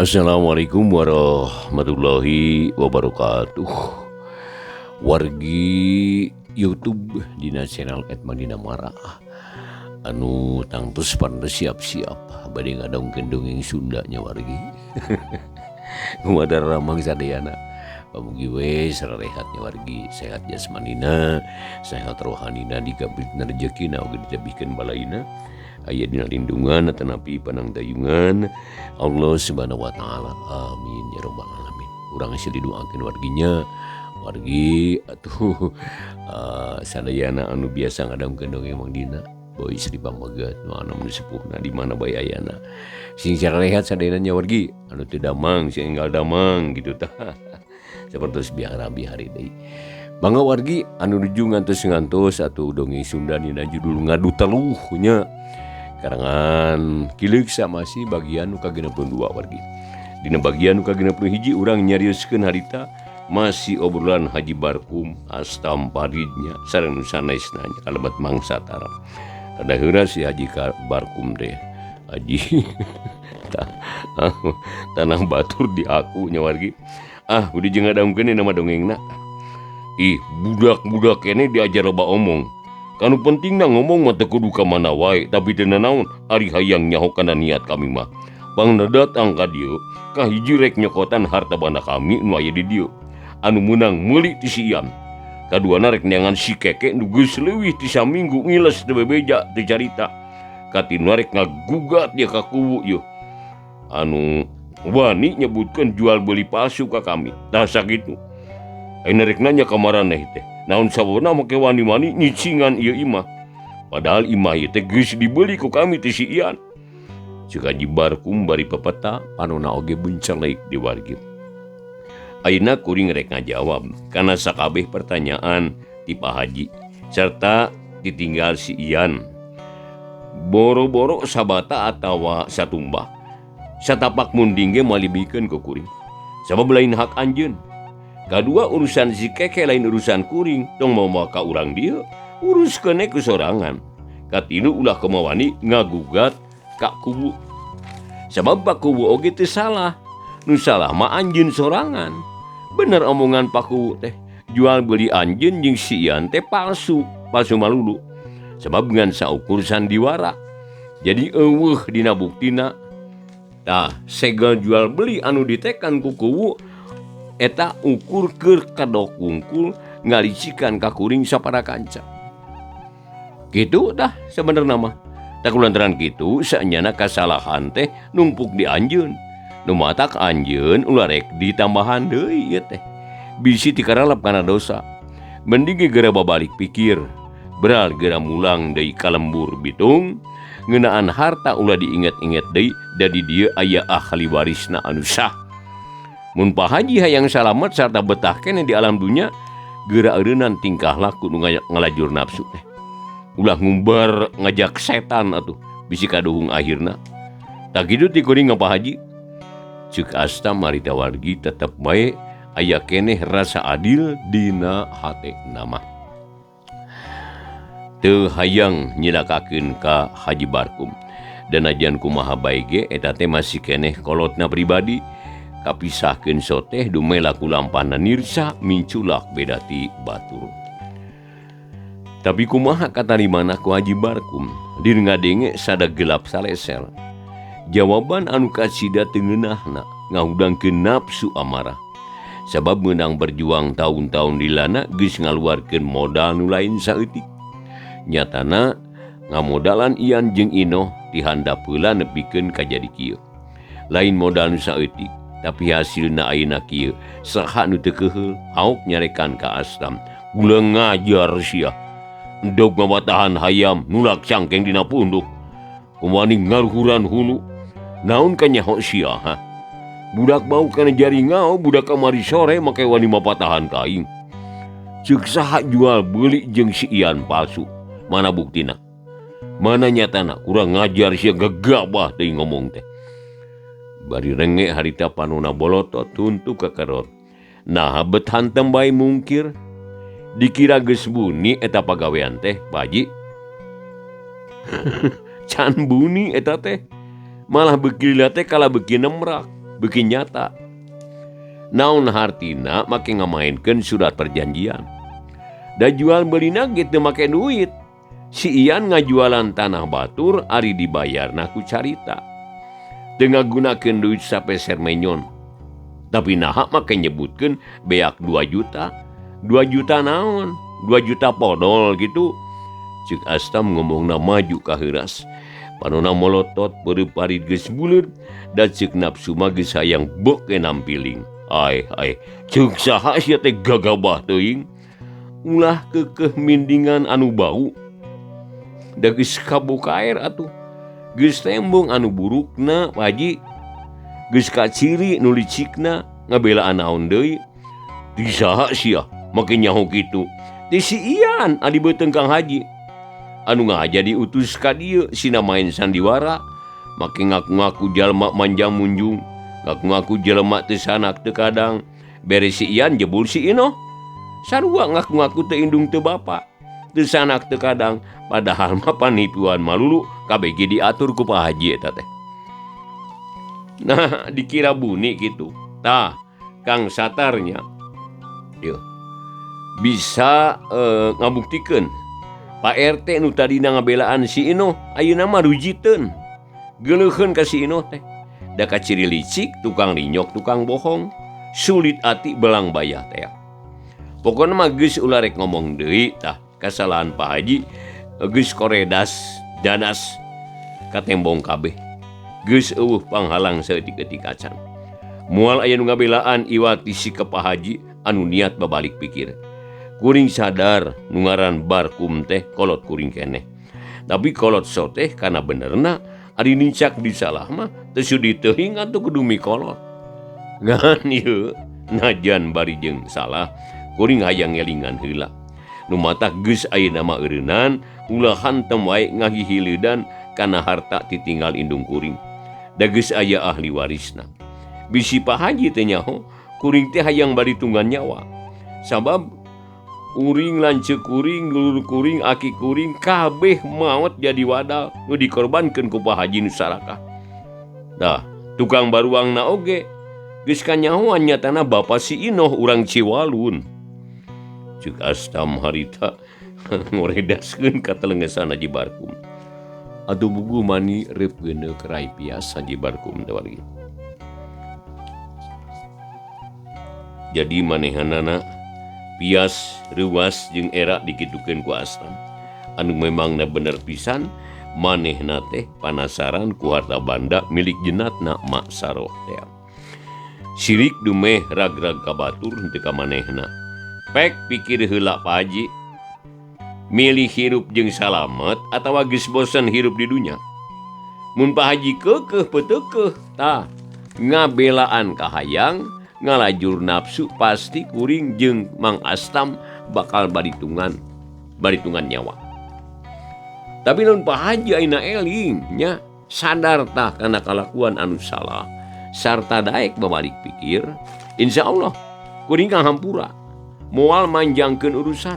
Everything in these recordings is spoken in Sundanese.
Assalamualaikum warahmatullahi wabarakatuh. Wargi YouTube dina channel Madina Mara anu tangtus pada siap-siap bade ngadongkeun dongeng Sundanya wargi. Kumadar ramang sadayana pamugi we sarehatnya wargi, sehat jasmanina, sehat rohanina, digabritna rezekina oge ditebihkeun balaina, aya dina lindungan tanapi panang dayungan Allah subhanahu wa ta'ala, amin ya rabbal alamin. Urang geus didoakeun warginya, wargi atuh sadayana anu biasa ngadongkeun dongeng Mang Dina boy Sri Pamagat nu anu sepuhna di mana bae ayana sing sarehat sadayana wargi anu teu damang sing enggal damang gitu tah. Sapertos bihara-bihari deui. Mangga wargi anu nuju ngantos atuh dongeng Sunda dina judul Ngadu Teluh nya. Karangan Kileuk Samasi bagian nu ka-62 wargi. Dina bagian nu ka-61 urang nyarioskeun harita masih obrolan Haji Barkum Astam Paridnya sareng nu sanesna kalebat mangsa tara. Kadaheura si Haji Barkum teh Haji tanah batur di aku nya wargi. Udah jeung ngadongkeun nama dongengna. Budak-budak kene diajar loba omong. Kanu pentingna ngomong mah teu kudu ka mana wae, tapi teu naon ari hayang nyaho kana niat kami mah. Pangna datang ka dieu, kahiji rek nyokotan harta banda kami nu aya di dieu. Anu meunang meuli ti si Ian. Kaduana rek neangan si Keke nu geus leuwih ti saminggu ngiles teu bebeja teu carita. Katinuna rek ngagugat dia ka kuwu ieu. Anu wani nyebutkeun jual beli palsu ka kami. Tah sakitu. Ayeuna rek nanya ka maraneh teh, naon sababna make wani-wani nyicingan ieu imah. Padahal imah ieu teh geus dibeli ku kami ti si Ian. Ceuk Haji Barkum bari pepeta panonna oge benceleuk di wargi. Ayeuna kuring rek ngajawab kana sakabeh pertanyaan ti Pak Haji serta ditinggal si Ian. Boro-boro sabata atawa satumbah. Satapak munding ge malibikeun ku kuring. Sabab lain hak anjeun. Kadua urusan si Keke lain urusan kuring, tong mau ka urang dieu uruskeun ku sorangan. Katilu ulah kemawani ngagugat ka kubu. Sabab Pak Kubu oge teu salah. Nu salah mah anjeun sorangan. Bener omongan Pak Kubu teh. Jual beli anjeun jeung si Ian teh palsu malulu. Sabab ngan saukur sandiwara. Jadi eueuh dina buktina. Tah, segel jual beli anu ditekan ku Kubu eta ukur keur kadok wungkul ngalicikan ka kuring sapada kanca. Kitu tah sabenerna mah. Tak kulantaran kitu saenyana kasalahan teh numpuk di anjeun. Nu matak anjeun ulah rek ditambahan deui ieu teh. Bisi ti karalap kana dosa. Mending geura babalik pikir. Beral geura mulang deui ka lembur bitung. Ngeunaan harta ulah diinget-inget deui da di dieu aya ahli warisna anu sah. Mun Pak Haji hayang salamet sarta betah keneh di alam dunya, geura eureunnan tingkah laku nu ngalajur nafsu teh. Ulah ngumbar ngajak setan atuh bisi kaduhung akhirna. Tak kitu ti kuring Pak Haji. Ceuk Astam marita wargi tetep bae aya keneh rasa adil dina hatena mah. Teu hayang nyilakakeun ka Haji Barkum. Dan ajan kumaha bae ge eta teh masih keneh kolotna pribadi. Kapisahkeun soteh dumela ku lampahna nirsa minculak beda ti batur. Tapi kumaha katarimana ku Haji Barkum dir ngadenge sada gelap salesel. Jawaban anu kasida teu ngeunahna ngahudangkeun nafsu amarah. Sabab meunang berjuang tahun-tahun dilana geus ngaluarkeun modal nu lain saeutik. Nyatana ngamodalan Ian jeung Inoh ti handap heula nepikeun ka jadi kieu. Lain modal nu saeutik, tapi hasilna ayeuna kieu. Saha nu teu keheul hauk nyarekan ka Astam. Ulah ngajar sia. Endog mabatahan hayam nulak cangkeng dina punduk. Kumani ngaruhuran hulu. Naon ka nyaho sia ha? Budak bau kana jari ngao budak kamari sore make wani mapatahan kaing. Ceuk saha jual beli jeung si Ian palsu. Mana buktina? Mana nyatana? Kurang ngajar sia gegabah teuing ngomong teh. Bari renge harita panonna bolotot tuntu ka kerot. Nah bet hantem bae mungkir. Dikira geus buni eta pagawean teh, Pak Haji. Can buni eta teh. Malah beuki lila teh kala beuki nemrak. beuki nyata. Naon hartina make ngamainkeun surat perjanjian. Da jual belina ge teu make duit. Si Ian ngajualan tanah batur ari dibayarna ku carita. Teu ngagunakeun duit sapeser menyon. Tapi naha make nyebutkeun beak 2 juta. 2 juta naon? 2 juta podol gitu. Cik Astam ngomongna maju ka heuras. Panonna molotot beureparit geus buleud da ceuk nafsu mah geus hayang beuke nampiling. Ai, ceuk saha sia teh gagabah teuing. Ulah keukeuh mindingan anu bau. Da geus kabuka air atuh. Geus tembong anu burukna, Pak Haji. Geus kaciri nu licikna ngabelaan naon deui. Di saha sia make nyaho kitu? Di si Ian adi beuteung Kang Haji. Anu ngaja diutus ka dieu sina main sandiwara. Make ngaku-ngaku jalma manjang munjung. Ngaku-ngaku jelema teu sanak teu kadang. Bere si Ian jebul si Ino. Sarua ngaku-ngaku teu indung teu bapa. Teu sanak teu kadang. Padahal mah panipuan malulu kabeh ge diatur ku Pak Haji eta teh. Nah, dikira buni gitu. Tah, Kang Satarnya. Yo. Bisa ngabuktikeun Pak RT nu tadina ngabelaan si Ino ayeuna mah rujiteun. Geuleuheun ka si Ino teh. Da kaciri licik, tukang rinyok, tukang bohong, sulit ati belang bayah teh. Pokona mah geus ulah rek ngomong deui tah kasalahan Pak Haji geus koredas danas ka tembong kabeh. Geus eueuh panghalang saeutik-eutik acan. Moal aya nu ngabelaan iwati si ka Pak Haji anu niat babalik pikir. Kuring sadar nu ngaran Barkum teh kolot kuring keneh. Tapi kolot so teh kana benerna ari nincak disalah mah teu sudi teuing atuh kudu mikolot. Ngan ieu najan bari jeung salah kuring hayang ngelingan heula. Nu mata geus ayeuna mah eureunan ulah hantem wae ngahihileudan kana harta titinggal indung kuring. Da geus aya ahli warisna. Bisi Pak Haji teh nyaho kuring teh hayang bari tunggan nyawa. Sabab uring lanceuk kuring, lulur kuring, aki kuring kabeh maot jadi wadal nu dikorbankeun ku Pak Haji nu sarakah. Dah, tukang baruangna oge geus kanyahoan nyatana bapa si Inoh urang Ciwalun. Ceuk Astam harita ngoredaskeun ka telengesan Haji Barkum. Atuh bugu mani reup geuneuk rai pias Haji Barkum teh wargi. Jadi manehanana pias, reuwas jeung era dikitukeun ku Astam. Anu memangna bener pisan, manehna teh panasaran ku harta banda milik jenatna Mak Saroh teh. Sirik dumeh rag-rag ka batur henteu ka manehna. Pek pikir heula Pak Haji, milih hirup jeung salamet atawa geus bosen hirup di dunya. Mun Pak Haji keukeuh peuteukeuh tah ngabelaan kahayang ngalajur nafsu pasti kuring jeung Mang Astam bakal baritungan nyawa. Tapi lamun Pak Haji ayeuna eling nya sadar tah kana kalakuan anu salah sarta daek babalik pikir, insyaallah kuring kahampura moal manjangkeun urusan.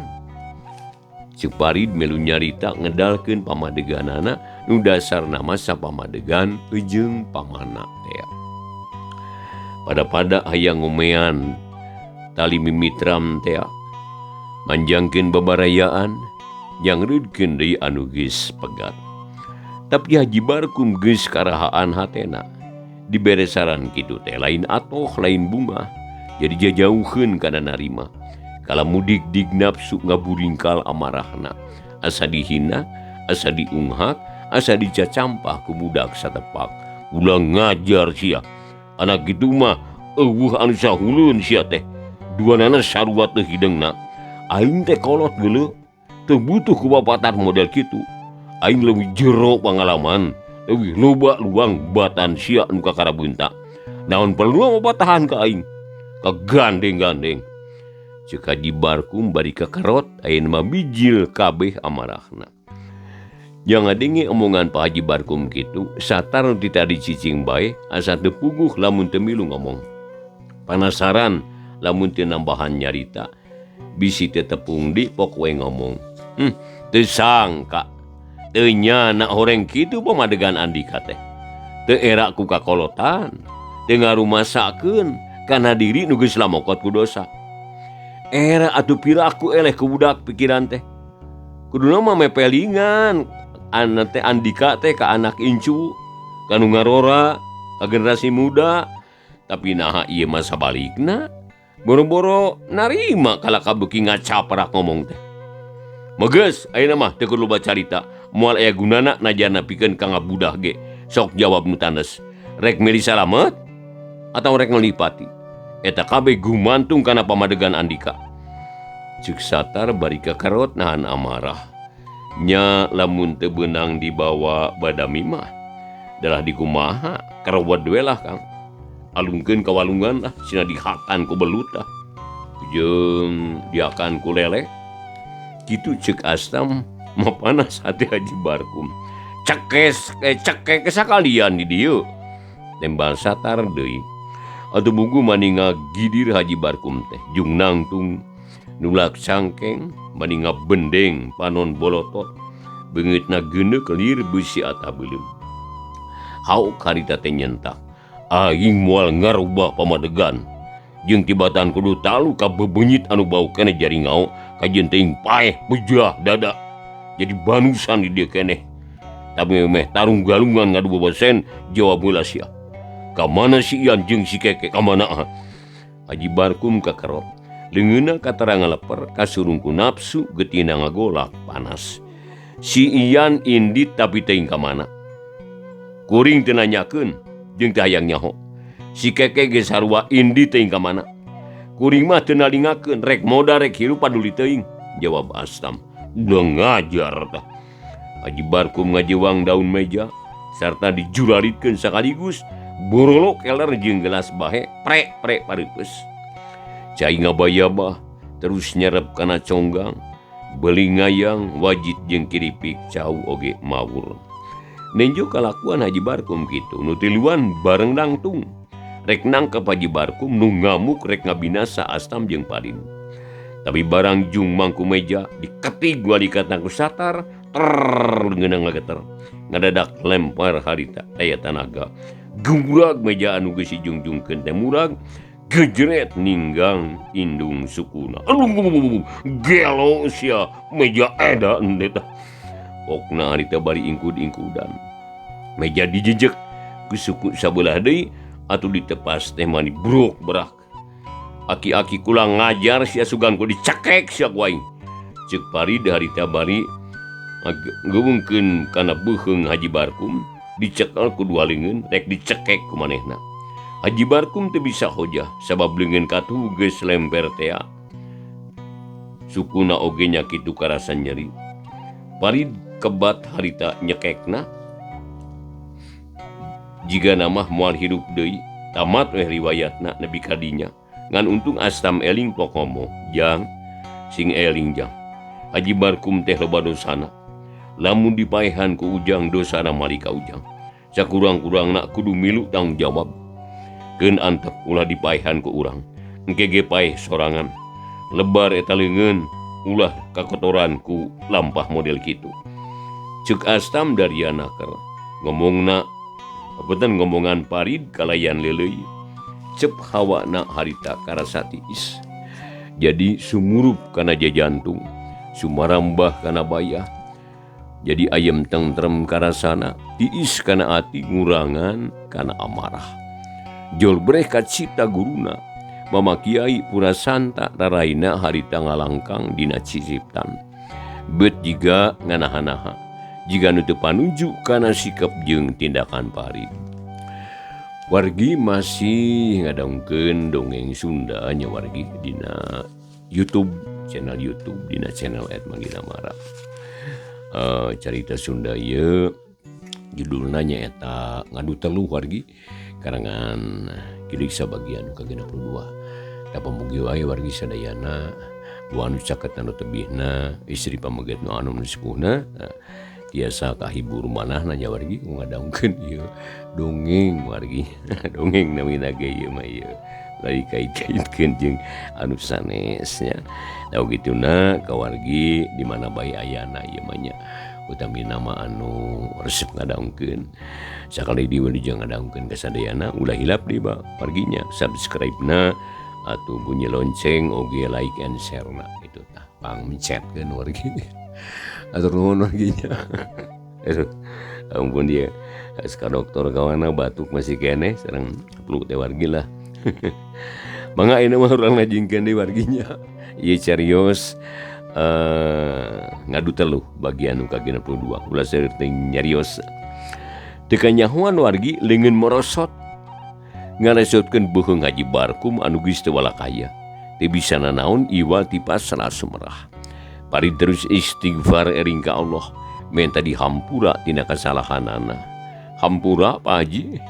Ceuk Parid melu nyarita ngedalkeun pamadeganana nu dasarna mah sapamadegan jeung pamana teh. Pada hayang ngomean tali mimitram teh manjangkeun babarayaan nyangreudkeun deui anu geus pegat. Tapi Haji Barkum geus karahaan hatena dibere saran kitu teh lain atoh lain bunga jadi jajauheun kana narima. Kala mudik dig nafsu ngaburingkal amarahna, asa dihina, asa diunghak, asa dicacampah ku budak satepak. Ulah ngajar sia. Anak gitu mah eueuh anu sahuleun sia teh. Duanana sarua teu hidengna. Aing teh kolot geuleuh, teu butuh ku babatan model kitu. Aing leuwih jero pangalaman, leuwih loba luang batan sia anu kakarabeunta. Naon perlu babatahan ka aing? Kagandeng-gandeng. Ceuk Haji Barkum bari kakarot ayeuna mah bijil kabeh amarahna. Yang ngadenge omongan Pak Haji Barkum kitu, satar nu tadi cicing bae asa teu puguh lamun teu milu ngomong. Panasaran lamun teu nambahan nyarita. Bisi teu tepung di pok we ngomong. Teu sangka. Teu nyana horeng kitu pamadegan Andika teh. Teu era ku kakolotan. tengah rumasakeun kana diri nu geus lamokot ku dosa. Era atuh piraku eleh ku budak pikiran teh. Kuduna mah mepelingan anak teh Andika teh ka anak incu kanu ngarora ka generasi muda, tapi naha ieu mah sabalikna boro-boro narima kalaka beuki ngacaprak ngomong teh. Megeus ayeuna mah teu kudu loba carita, moal aya gunana najana pikeun ka ngabudah ge. Sok jawab nu tandes. Rek milih salamet atau rek ngelipati? Eta kabeh gumantung kana pamadegan Andika. Ceuk Satar bari kakarot nahan amarah. Nya lamun teu beunang dibawa badami mah dalah dikumaha karawat we lah Kang. Alungkeun ka walungan lah cenah dihakan ku belut lah. Jeung diakan ku lele. Kitu ceuk Astam mah panas hati Haji Barkum. Cekek sakalian di dieu. Tembal Satar deui. Atuh bugu maninga gidir Haji Barkum teh jung nangtung nulak cangkeng maninga bendeng panon bolotot beungeutna geuneuk lir beusi atabeulem. Hauk harita teh nyentak aing moal ngarubah pamadegan jeung tibatan kudu talu ka bebenyit anu bau keneh jaringau kajeun teuing paeh bejah dada jadi banusan di dieu keneh. Tapi meh tarung galungan ngadu bobosen jawab heula sia. Ka mana si Ian jeung si Keke ka mana? Haji Barkum kakarot. Leungeunna katarang ngaleper kasurung ku nafsu geutina ngagolak panas. Si Ian indit tapi teuing ka mana? Kuring teu nanyakeun jeung teu hayang nyaho. Si Keke ge sarua indit teuing ka mana? Kuring mah teu nalingakeun rek moda rek hirup paduli teuing. Jawab Astam. Udah ngajar tah. Haji Barkum ngajewang daun meja sarta dijularitkeun sakaligus borolo keler jeung gelas bahe prek pareupeus. Cai ngabayabah terus nyerep kana conggang beuli ngayang wajit jeung kiripik cau oge mawur. Nenjo kalakuan Haji Barkum kitu nu tiluan bareng nangtung rek nangkep Haji Barkum nu ngamuk rek ngabinasa Astam jeung Parin. Tapi barang jung mangku meja diketig walikatna ku Satar leungeunna ngageter ngadadak lempar harita aya tanaga gurag meja anu geus dijungjungkeun teh murag gejret ninggang indung sukuna. Aduh gelo sia meja eda endeta. Pokna harita bari ingkud-ingkudan. Meja dijejek ku suku sabelah deui atuh ditepas teh mani brok berak. Aki-aki kula ngajar sia sugan ku dicekek sia ku aing. Ceuk Parid harita bari ngeuwungkeun kana beuheung Haji Barkum dicekel ku dua leungeun rek dicekek ku manehna. Haji Barkum teu bisa hojah sabab leungeun katuh geus lemper tea. Sukuna oge nya kitu karasan nyeri. Parid kebat harita nyekekna. Jiga namah moal hirup deui tamat we riwayatna nepi ka dinya. Ngan untung Astam eling plok ngomong, "Jang, sing eling jang. Haji Barkum teh loba dosana. Lamun dipaehan ku ujang dosana mali ka ujang. Sakurang-kurangna kudu milu tanggung jawab. Keun antep ulah dipaehan ku urang. Engke ge paeh sorangan. Lebar eta leungeun ulah kakotoran ku lampah model kitu." Ceuk Astam dariana keur ngomongna apeun ngomongan Parid kalayan leuleuy. Cep hawana harita karasa tiis. Jadi sumurup kana jajantung, sumarambah kana bayah. Jadi ayem tentrem karasana, tiis kana ati ngurangan kana amarah. Jol breh ka cita guruna, Mama Kiai Purasanta raraina harita ngalangkang dina ciciptan. Bet jiga nganaha-naha, jiga nu teu panuju kana sikap jeung tindakan Parid. Wargi masih ngadongkeun dongeng Sunda nya wargi dina YouTube, channel YouTube dina channel @manggina-mara. Carita Sunda ieu judulna nyaeta Ngadu Teluh wargi karangan Kidik Sabagian ke-62. Da pamugi wae wargi sadayana nu anu caket anu tebihna istri pameget nu anu sepuhna tiasa kahibur manahna nya wargi ngadongkeun ieu dongeng wargi. Dongeng namina ge ieu mah ieu lari kait-kaitkeun jeung anu sanes nya. Da kituna ka wargi di mana bae ayana ieu mah nya. utami nama anu resep ngadaungkeun sakali di jeung ngadaungkeun kasadayana ulah hilap di warginya subscribe-na atau bunyi lonceng oge like and share na itu tah pang mencetkeun wargi atur nuhun warginya ampun dia ska dokter kawana batuk masih kene sareng flu teh wargi lah mangga ini mah urang ngajingkeun deui warginya ieu carios ngadu teluh bagian uka 62 ulah seueur teh nyarios teu kanyahoan wargi leungeun morosot ngaresotkeun beuheung Haji Barkum anu geus teu walakaya teu bisa nanaon iwal ti pasrah sumerah pari terus istighfar ering ka Allah menta dihampura tina kasalahanana hampura Pak Haji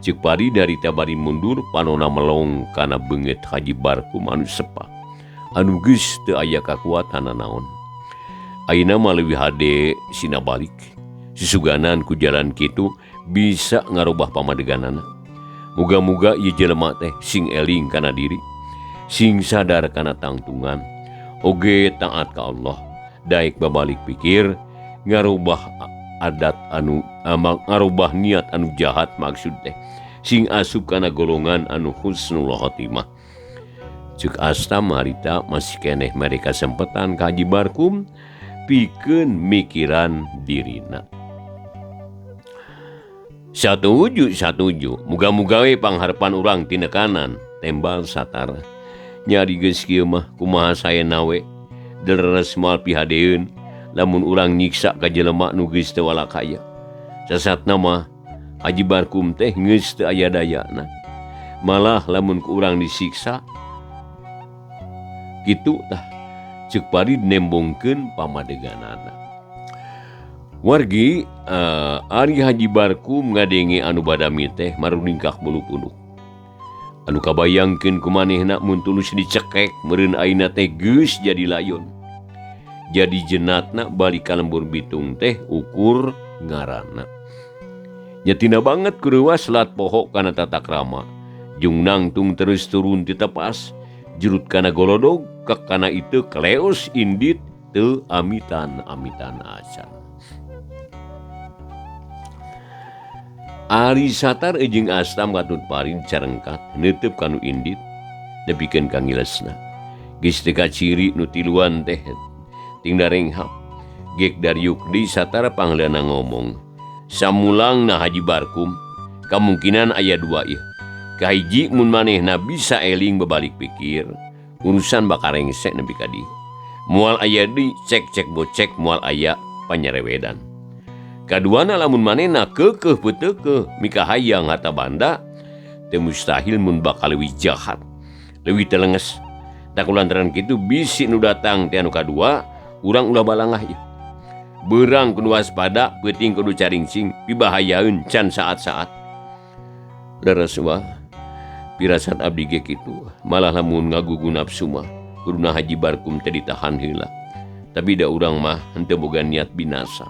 cek pari dari tabari mundur panona melong kana beungeut Haji Barkum anu sepa anu geus teu aya kakuatan naon ayeuna mah leuwih hade sina balik sisuganan ku jalan kitu bisa ngarubah pamadeganana muga-muga ieu jelema teh sing eling kana diri sing sadar kana tangtungan oge taat ka Allah daek babalik pikir ngarubah adat anu ngarubah niat anu jahat maksud teh sing asup kana golongan anu husnul khotimah ceuk astam harita masih keneh mere kasempetan ka Haji Barkum pikeun mikiran dirina satuju muga-muga we pangharepan urang tina kanan tembal satara nyari geus kieu mah kumaha saena we deres moal pihadeun lamun urang nyiksa ka jelema nu geus teu walakaya sasatna mah Haji Barkum teh geus teu aya dayana malah lamun ku urang disiksa kitu tah ceuk pari nembongkeun pamadeganana wargi ari Haji Barkum ngadenge anu badami teh maruningkah bulu-bulu anu kabayangkeun ku manehna mun tulus dicekek meureun ayeuna teh geus jadi layon jadi jenatna balik ka lembur bitung teh ukur ngaranna nyatina banget kureuwas lat poho kana tatakrama jung nangtung terus turun ti tepas jurut kana golodog kek kana itu keleos indit teu amitan acan Ari satar ejing astam katut parin carengkat neuteup kanu indit nepikeun ka ngilesna geus teu kaciri nu tiluan teh ting darenghap gek Daryukdi satara panglana ngomong samulangna Haji Barkum kamungkinan aya dua ieu kahiji mun manehna bisa eling babalik pikir urusan bakarengse nepi ka dieu moal aya di cek bocek moal aya panyarewedan kaduana lamun manehna keukeuh beuteukeuh mika hayang harta banda teu mustahil mun bakal leuwih jahat leuwih teu leunges da kulantaran kitu bisi nu datang teh anu kadua urang ulah balangah ieu beurang kudu waspada peuting kudu caringsing pibahayaeun can saat-saat leres wah pirasat abdi ge kitu malah lamun ngagugu nafsu mah kuduna Haji Barkum teh ditahan heula tapi da urang mah henteu boga niat binasa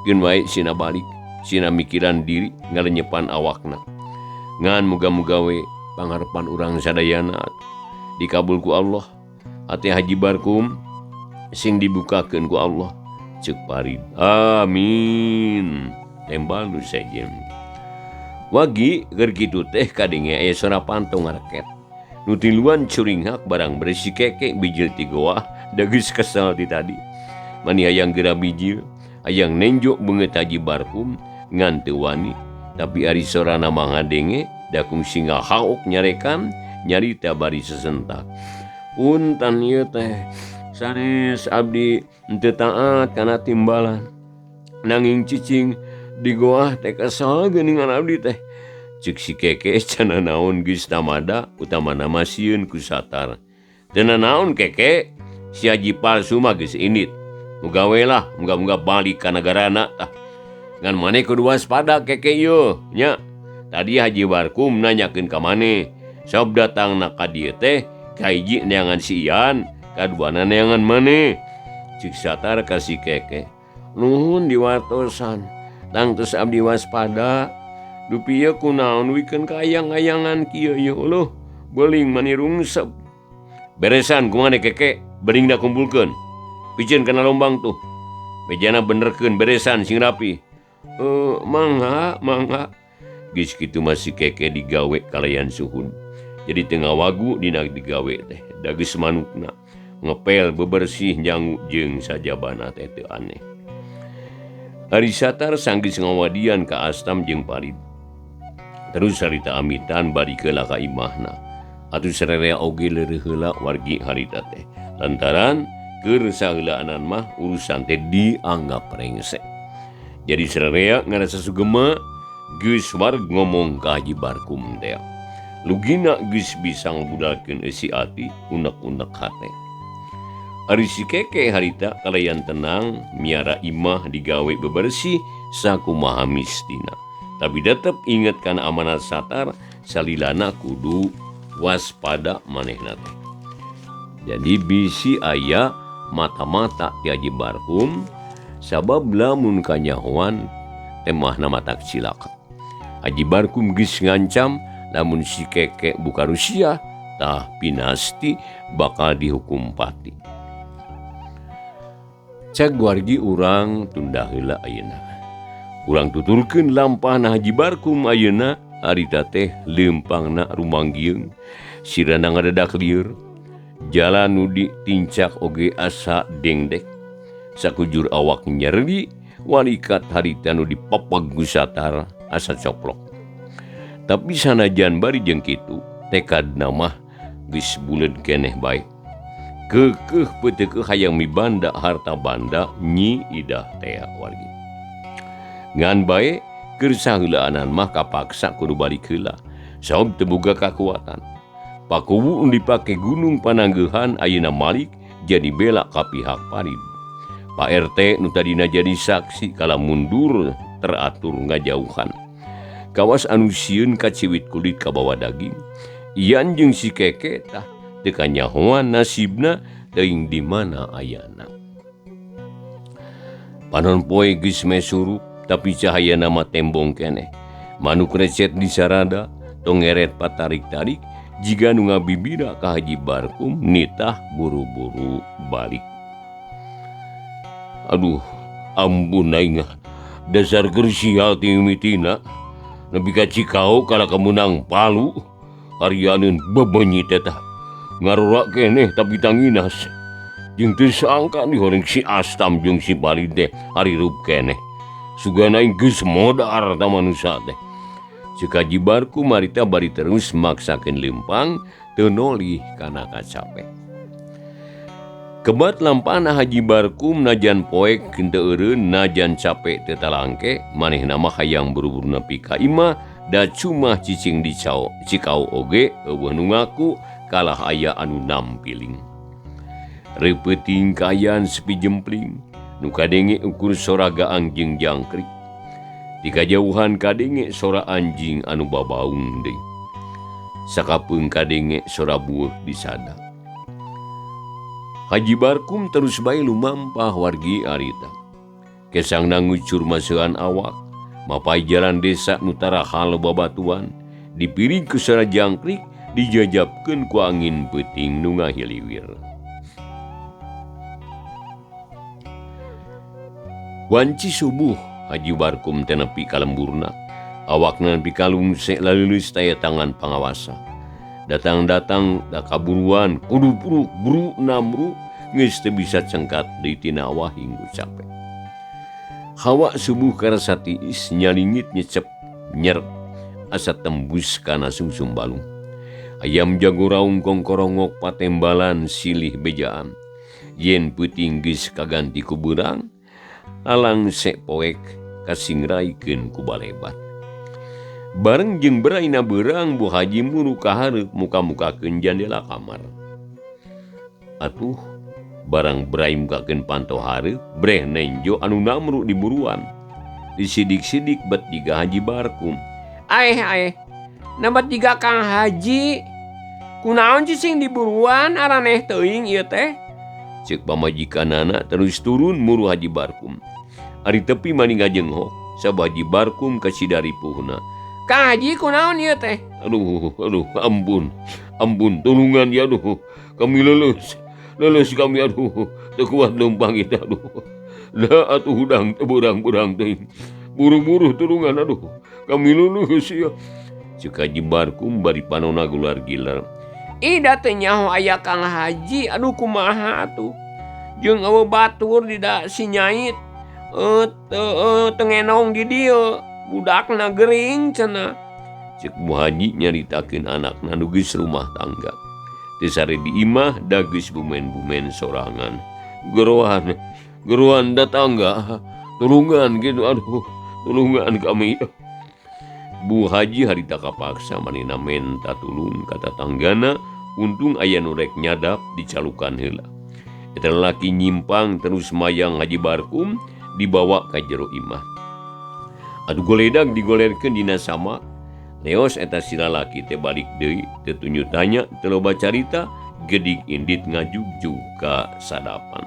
geun wae sina balik sina mikiran diri ngalenyepan awakna ngan muga-muga we pangharepan urang sadayana dikabul ku Allah hati Haji Barkum sing dibukakeun ku Allah ceuk parid amin tembal nu sejen wagi keur kitu teh kadenge aya suara pantong ngaraket nu tiluan curinghak barang berisi keke bijil ti goa da geus kesel ti tadi mani hayang geura bijil hayang nenjok beungeut Haji Barkum ngan teu wani tapi ari sorana mangadenge da kungsi ngahaok nyarekan nyarita bari sesentak punten ieu teh sanes abdi henteu taat kana timbalan nanging cicing di goah teh kesal geuningan abdi teh ceuk si keke cenah naon geus tamada utamana masieun ku satar teu naon keke si Haji palsu mah geus indit muga we lah muga-muga balik ka nagarana tah ngan maneh kudu waspada keke ieu nya tadi Haji Barkum nanyakeun ka maneh sob datangna ka dieu teh kahiji neangan si Ian kaduana neangan maneh ceuk satar ka si keke nuhun diwartosan tangtus abdi waspada dupi ieu kunaon wikeun kaayang-ayangan kieu ye Allah beuling mani rungsep beresan kumaneh keke beuring da kumpulkeun pikeun kana lombang tuh mejana benerkeun beresan sing rapi. Mangga. Geus kitu masih keke digawe kalayan suhun. Jadi tengah wagu dina digawe teh. Da geus manukna ngepel bebersih nyangu jeung sajabana teh teu aneh. Ari satar sanggis ngawadian ka Astam jeung Parid. Terus harita amitan bari keula ka imahna. Atuh sarerea oge leureuh heula wargi harita teh. Lantaran keur saheulaanan mah urusan teh dianggap rengsek. Jadi sarerea ngarasa sugema geus wareg ngomong ka Haji Barkum teh. Lugina geus bisa ngabudalkeun eusi ati unek-unek hate. Ari si keke harita kalayan tenang miara imah digawe bebersih sakumaha mistina. Tapi tetep inget kana amanat satar salilana kudu waspada manehna teh. Jadi bisi aya mata-mata ti Haji Barkum sabab lamun kanyahoan temahna matak cilaka. Haji Barkum geus ngancam lamun si keke buka Rusia tah pinasti bakal dihukum pati. Cek wargi urang tunda heula ayeuna. Urang tuturkeun lampahna Haji Barkum ayeuna harita teh leumpangna rumanggieung sirana ngadadak lieur. Jalan nu ditincak oge asa dengdek. Sakujur awak nyeri walikat harita nu dipapag gusatar asa coplok. Tapi sanajan bari jeung kitu tekadna mah geus buleud keneh bae. Keukeuh peuteukeuh hayang mibanda harta banda nyi idah tea wargi. Ngan bae keur saheulaanan mah kapaksa kudu balik heula sabab teu boga kakuatan. Pakuwu dipake gunung pananggehan ayeuna malik jadi bela ka pihak Parid. Pak RT nu tadina jadi saksi kala mundur teratur ngajauhan. Kawas anu sieun ka ciwit kulit ka bawa daging. Ian jeung si keke tah teu kanyahoan nasibna teuing di mana ayana. Panon poe geus mesurup tapi cahayana mah tembong keneh. Manuk recet di sarada tong ngeret patarik-tarik jiga nu ngabibira ka Haji Barkum nitah buru-buru balik. Aduh, ampun aing dasar keur sial ti mimitina. Nepi ka Cikau kala kemenang Palu harianeun bebenyi teh tah. Ngarora keneh tapi tanginas. Jeung teu sangka dihoreng si Astam jeung si Parid teh harirup keneh. Sugana aing geus modar ta manusia teh. Ceuk Haji Barkum harita bari terus maksakeun leumpang teu nolih kana kacape. Kebat lampana Haji Barkum najan poek henteu eureun najan capek teu talangke manehna mah hayang buru-buru nepi ka imah da cumah cicing di Cikau oge eueuh nu ngaku kalah aya anu nampiling. Repeuting kayan sepi jempling nu kadenge ukur sora gaang jeung jangkrik. Di kajauhan kadenge sora anjing anu babaung deui. Sakapeung kadenge sora bueuh di sada. Haji Barkum terus bae lumampah wargi arita. Kesangna ngucur maseuhan awak, mapai jalan desa nu tarahal babatuan, dipiring ku sora jangkrik, dijajabkeun ku angin peuting nu ngahiliwir. Wanci subuh Haji Barkum teh nepi ka lemburna. Awakna nepi ka lungsek laleuleus taya tangan pangawasa. Datang-datang da kaburuan kudu buru namru geus teu bisa cengkat deui tina wahing capek. Hawa subuh karasa tiis nyalingit nyecep nyerep asa tembus kana sungsum balung. Ayam jago raung kongkorongok patembalan silih bejaan. Yen peuting geus kaganti ku beurang alang sek poek kasingraikeun ku balebat. Bareng jeung beraina beurang Bu Haji muru ka hareup muka-mukakeun jandela kamar. Atuh barang berai mukakeun panto hareup breh nenjo anu namru di buruan. Disidik-sidik bet jiga Haji Barkum. Aeh, nabat jiga Kang Haji. Kunaon sing di buruan araneh teuing ieu teh? Ceuk pamajikanana terus turun muru Haji Barkum. Ari tepi maning ngajenghok sabab Haji Barkum ka sidaripuhna. Kang Haji kunaon ieu teh? Aduh, ampun, tulungan ya aduh. Kami leuleus kami aduh, teu kuat leumpang itu aduh. Da atuh hudang teh burang-burang teh. Buru-buru tulungan aduh. Kami luluh sia. Cek Haji Barkum bari panona gular gilar. Ida teh nyaho aya Kang Haji, aduh kumaha atuh. Jeung eueuh batur dida si Nyait tengenong di dieu, budakna gering cenah. Cek Bu Haji nyaritakeun anakna nu geus rumah tangga. Teu sare di imah da geus bumen-bumen sorangan. Gerohan datangga. Tulungan gitu aduh. Tulungan kami. Bu Haji harita kapaksa manehna menta tulung kata tanggana. Untung aya nu rek nyadap dicalukan heula. Eta lalaki nyimpang terus mayang Haji Barkum dibawa ka jero imah. Adu goledag digolerkeun dina sama. Leos eta si lalaki teh balik deui teu tunyu tanya teu loba carita gedig indit ngajugjug ka sadapan.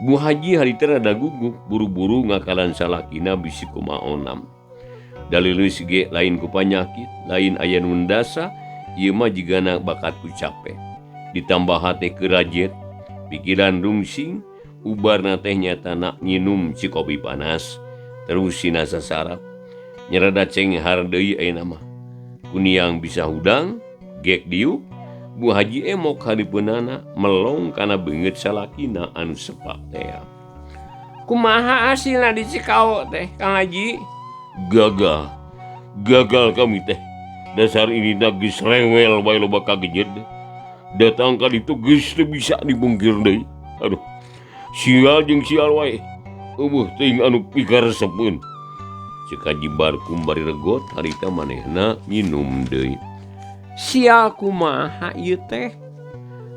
Bu Haji harita rada guguk buru-buru ngakalan salakina bisi kumaonam. Dalileus ge lain ku panyakit, lain aya nu ndasa, ieu mah jigana bakat ku capek. Ditambah hate kerajet, pikiran rungsing, ubarna teh nyatana nginum ci kopi panas, terus sina sasarap. Nyerada cenghar deui ayeuna mah. Kuniang bisa hudang, gek diuk, Bu Haji emok haripeunana melong kana beungeut salakina anu sepak teh. Kumaha hasilna di Cikao teh Kang Haji? Gagal kami teh. Dasar ini geus rewel bae loba kagejed. Datang ka ditu geus teu bisa dibungkir deui. Aduh. Sial jeung sial wae. Eueuh teuing anu pikaresepeun. Cek Haji Barkum bari regot harita manehna nginum deui. Sial kumaha ieu teh?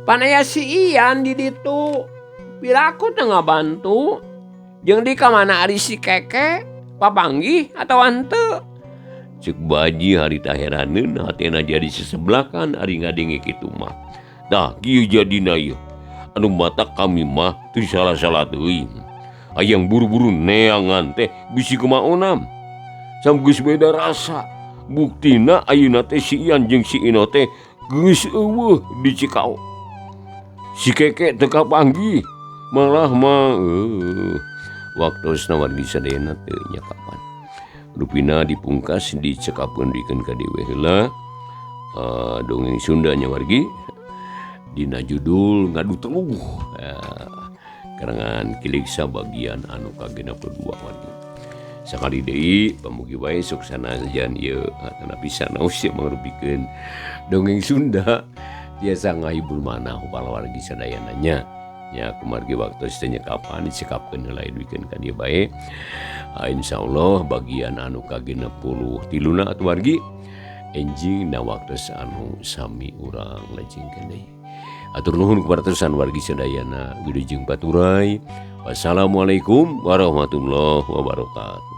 Pan aya si Ian di ditu. Piraku teu ngabantu. Jeung di ka mana ari si Keke? Papanggih atau henteu? Cek Baji harita heraneun hatena jadi sesebelakan ari ngadenge kitu mah. Tah kieu jadina ieu. Anu matak kami mah teu salah-salah teuing. Hayang buru-buru neangan teh bisi kumaonam. Sam geus beda rasa. Buktina ayeuna teh si Ian jeung si Ino teh geus eueuh di Cikao. Si Keke teu kapanggih. Malah mah waktosna wargi sadayana teu nya kapan. Rupina dipungkas dicekapeundikeun ka dewe heula. Dongeng Sunda nya wargi. Dina judul Ngadu Teluh. Karangan Kiliksa bagian anu ka-62 wargi. Sakali deui pamugi wae suksana sajan ieu hatana pisan naos mangrupikeun dongeng Sunda tiasa ngahibur manah upal wargi sadayana nya. Ya kumargi waktu setenya kapan dicekapkeun heula duikeun ka dieu bae. Insyaallah bagian anu ka-63 atuh wargi enjing na waktu anu sami urang lajengkeun deui. Atur nuhun kubartosan wargi sadayana wilujeng baturai. Wassalamualaikum warahmatullahi wabarakatuh.